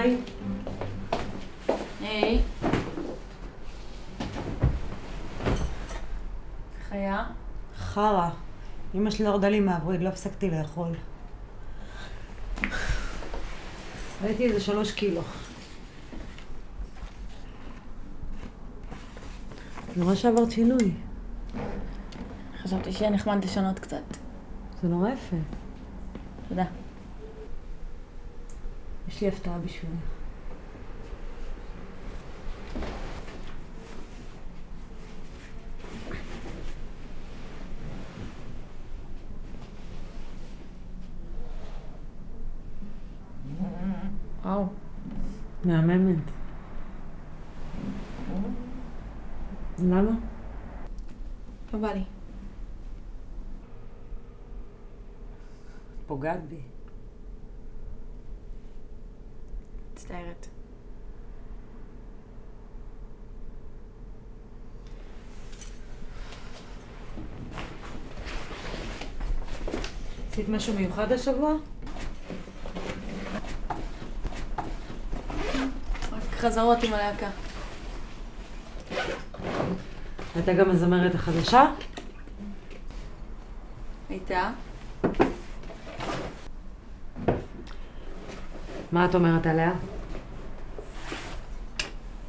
היי. היי. חיה? חרה. אמא שלי ירדה לי מהווריד, לא הפסקתי לאכול. ראיתי איזה 3 קילו. נורא שעברת שינוי. חשבתי שיהיה נחמד לשנות קצת. זה נורא יפה. תודה. יש לי הפתעה בשבילך. וואו. מהממת. למה? לא בא לי. פוגעת בי. מצטערת. עשית משהו מיוחד השבוע? רק חזרות עם הלהקה. הייתה גם הזמרת החדשה? הייתה? מה את אומרת עליה?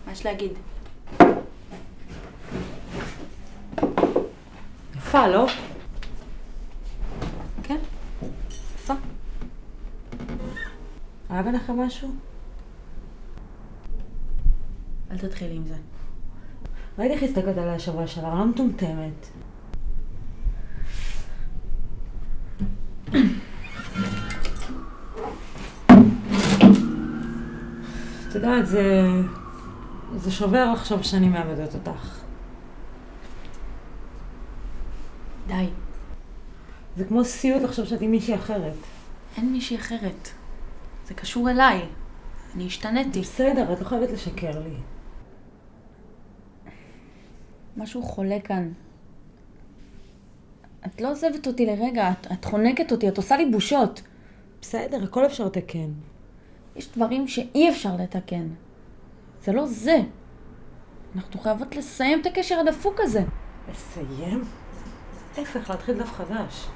מה יש להגיד? יפה, לא? כן. יפה. היה ביניכם משהו? אל תתחילי עם זה. ראיתי איך הסתכלת עליה השבוע שעבר, לא מטומטמת. את יודעת, זה שובר עכשיו שאני מאבדת אותך. די. זה כמו סיוט עכשיו שאת עם מישהי אחרת. אין מישהי אחרת. זה קשור אליי. אני השתניתי. בסדר, את לא חייבת לשקר לי. משהו חולה כאן. את לא עוזבת אותי לרגע, את חונקת אותי, את עושה לי בושות. בסדר, הכל אפשר לתקן. יש דברים שאי אפשר לתקן. זה לא זה. אנחנו חייבות לסיים את הקשר הדפוק הזה. לסיים? להפך, להתחיל דף חדש.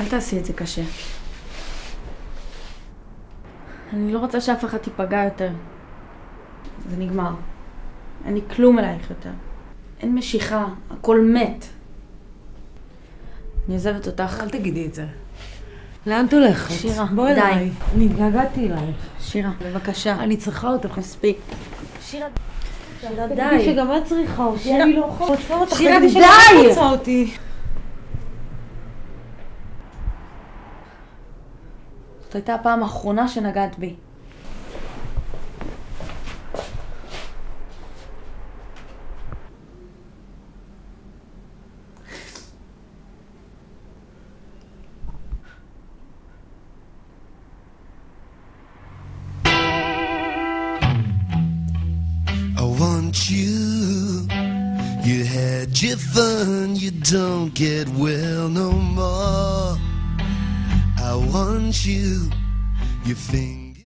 אל תעשי את זה קשה. אני לא רוצה שאף אחד תיפגע יותר. זה נגמר. אין לי כלום אלייך יותר. אין משיכה, הכל מת. אני עוזבת אותך. אל תגידי את זה. לאן את הולכת? שירה, בואי די. אליי. אני התגעגעתי אלייך. שירה, בבקשה. אני צריכה אותך. מספיק. שירה, שירה, תגידי די. שגם את צריכה אותי. שירה, אני לא יכולה לשמור אותך. שירה, תגידי די. שגם את רוצה אותי. זאת הייתה הפעם האחרונה שנגעת בי. You had your fun, you don't get well no more. I want you, you think